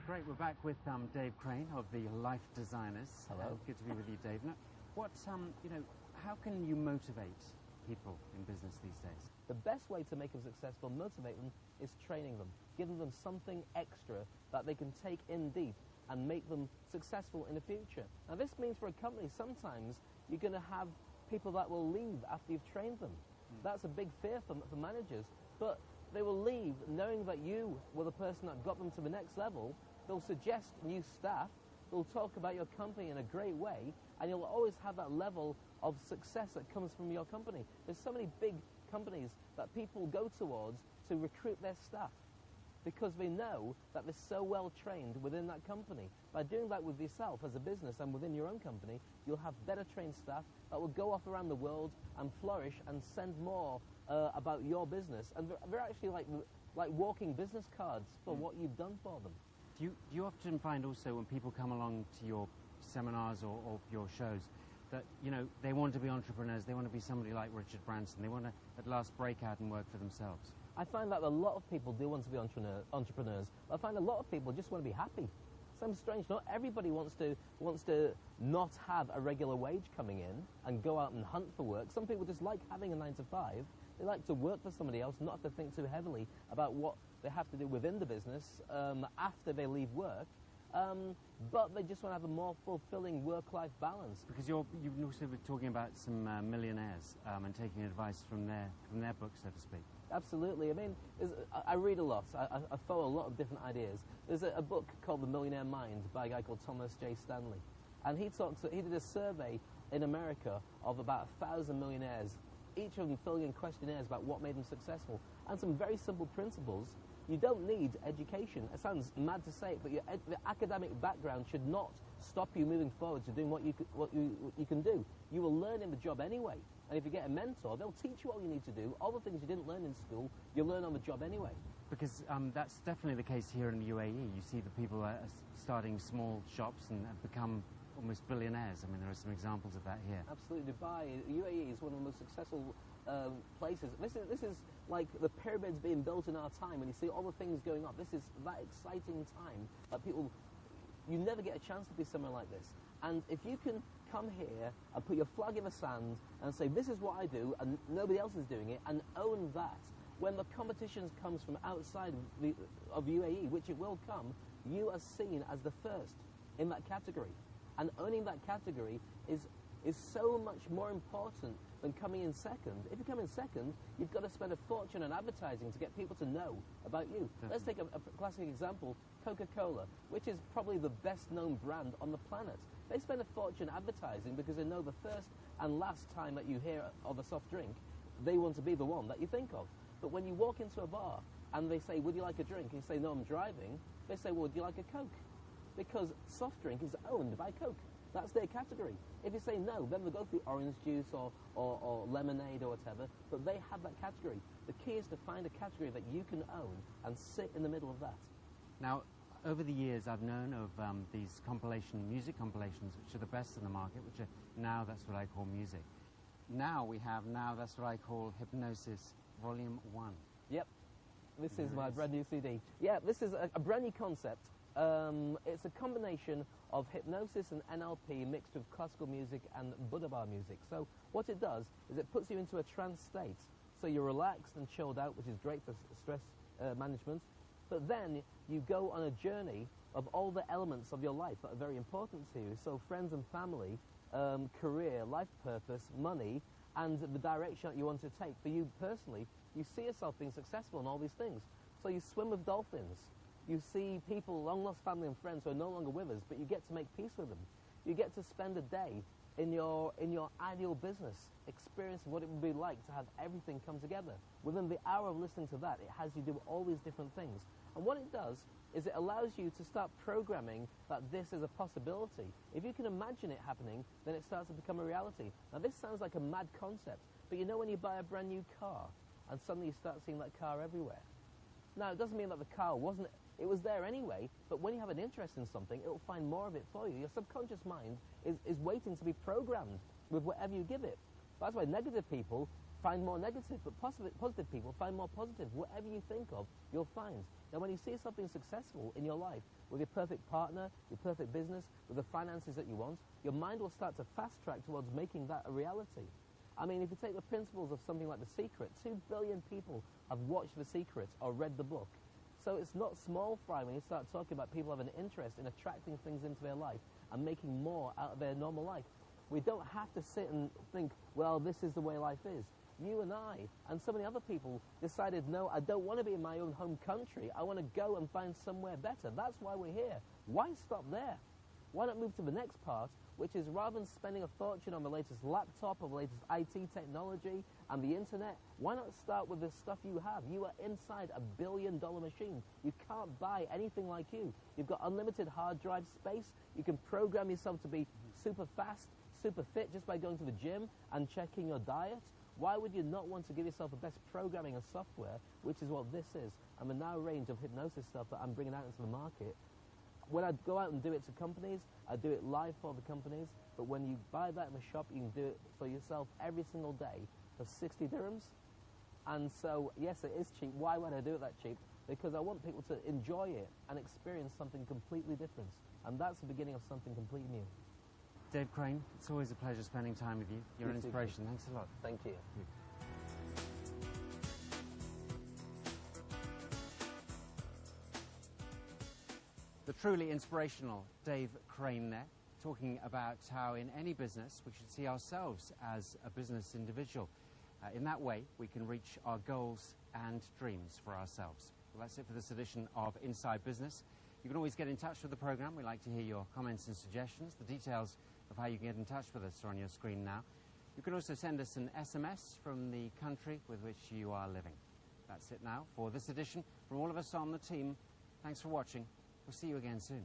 Great, we're back with Dave Crane of the Life Designers. Hello. Good to be with you, Dave. Now, how can you motivate people in business these days? The best way to make them successful, motivate them, is training them, giving them something extra that they can take in deep and make them successful in the future. Now, this means for a company, sometimes you're going to have people that will leave after you've trained them. That's a big fear for managers, but they will leave knowing that you were the person that got them to the next level. They'll suggest new staff, they'll talk about your company in a great way, and you'll always have that level of success that comes from your company. There's so many big companies that people go towards to recruit their staff because they know that they're so well trained within that company. By doing that with yourself as a business and within your own company, you'll have better trained staff that will go off around the world and flourish and send more about your business. And they're actually like walking business cards for what you've done for them. Do you often find also when people come along to your seminars or your shows that, they want to be entrepreneurs, they want to be somebody like Richard Branson, they want to at last break out and work for themselves? I find that a lot of people do want to be entrepreneurs. I find a lot of people just want to be happy. Sounds strange. Not everybody wants to not have a regular wage coming in and go out and hunt for work. Some people just like having a 9 to 5. They like to work for somebody else, not have to think too heavily about what they have to do within the business after they leave work. But they just want to have a more fulfilling work-life balance. Because you've also been talking about some millionaires and taking advice from their books, so to speak. Absolutely. I mean, I read a lot. I follow a lot of different ideas. There's a book called The Millionaire Mind by a guy called Thomas J. Stanley. And he did a survey in America of about 1,000 millionaires, each of them filling in questionnaires about what made them successful. And some very simple principles. You don't need education. It sounds mad to say it, but the academic background should not stop you moving forward to doing what you can do. You will learn in the job anyway. And if you get a mentor, they'll teach you all you need to do. All the things you didn't learn in school, you'll learn on the job anyway. Because that's definitely the case here in the UAE. You see the people are starting small shops and have become almost billionaires. I mean, there are some examples of that here. Absolutely. Dubai, UAE is one of the most successful places. This is like the pyramids being built in our time, and you see all the things going up. This is that exciting time that you never get a chance to be somewhere like this. And if you can come here and put your flag in the sand and say, this is what I do, and nobody else is doing it, and own that, when the competition comes from outside of UAE, which it will come, you are seen as the first in that category. And owning that category is so much more important than coming in second. If you come in second, you've got to spend a fortune on advertising to get people to know about you. Definitely. Let's take a classic example, Coca-Cola, which is probably the best-known brand on the planet. They spend a fortune advertising because they know the first and last time that you hear of a soft drink, they want to be the one that you think of. But when you walk into a bar and they say, would you like a drink? And you say, no, I'm driving. They say, well, would you like a Coke? Because soft drink is owned by Coke. That's their category. If you say no, then they'll go through orange juice or lemonade or whatever, but they have that category. The key is to find a category that you can own and sit in the middle of that. Now, over the years, I've known of these music compilations, which are the best in the market, which are Now That's What I Call Music. Now we have Now That's What I Call Hypnosis Volume 1. Yep. This is my brand new CD. Yeah, this is a brand new concept. It's a combination of hypnosis and NLP mixed with classical music and Buddha bar music. So what it does is it puts you into a trance state. So you're relaxed and chilled out, which is great for stress management. But then you go on a journey of all the elements of your life that are very important to you. So friends and family, career, life purpose, money, and the direction that you want to take. For you personally, you see yourself being successful in all these things. So you swim with dolphins. You see people, long-lost family and friends who are no longer with us, but you get to make peace with them. You get to spend a day in your ideal business, experience what it would be like to have everything come together. Within the hour of listening to that, it has you do all these different things. And what it does is it allows you to start programming that this is a possibility. If you can imagine it happening, then it starts to become a reality. Now this sounds like a mad concept, but you know when you buy a brand new car and suddenly you start seeing that car everywhere? Now it doesn't mean that the car wasn't, it was there anyway, but when you have an interest in something, it will find more of it for you. Your subconscious mind is waiting to be programmed with whatever you give it. That's why negative people find more negative, but positive people find more positive. Whatever you think of, you'll find. Now, when you see something successful in your life, with your perfect partner, your perfect business, with the finances that you want, your mind will start to fast track towards making that a reality. I mean, if you take the principles of something like The Secret, 2 billion people have watched The Secret or read the book. So it's not small fry when you start talking about people having an interest in attracting things into their life and making more out of their normal life. We don't have to sit and think, well, this is the way life is. You and I and so many other people decided, no, I don't want to be in my own home country. I want to go and find somewhere better. That's why we're here. Why stop there? Why not move to the next part, which is rather than spending a fortune on the latest laptop or the latest IT technology and the internet, why not start with the stuff you have? You are inside a billion-dollar machine. You can't buy anything like you. You've got unlimited hard drive space. You can program yourself to be super fast, super fit just by going to the gym and checking your diet. Why would you not want to give yourself the best programming and software, which is what this is, and the now range of hypnosis stuff that I'm bringing out into the market? When I go out and do it to companies, I do it live for the companies, but when you buy that in the shop, you can do it for yourself every single day for 60 dirhams. And so, yes, it is cheap. Why would I do it that cheap? Because I want people to enjoy it and experience something completely different. And that's the beginning of something completely new. Dave Crane, it's always a pleasure spending time with you. You're an inspiration. Thanks a lot. Thank you. The truly inspirational Dave Crane there, talking about how in any business we should see ourselves as a business individual. In that way, we can reach our goals and dreams for ourselves. Well, that's it for this edition of Inside Business. You can always get in touch with the program. We'd like to hear your comments and suggestions. The details of how you can get in touch with us are on your screen now. You can also send us an SMS from the country with which you are living. That's it now for this edition. From all of us on the team, thanks for watching. We'll see you again soon.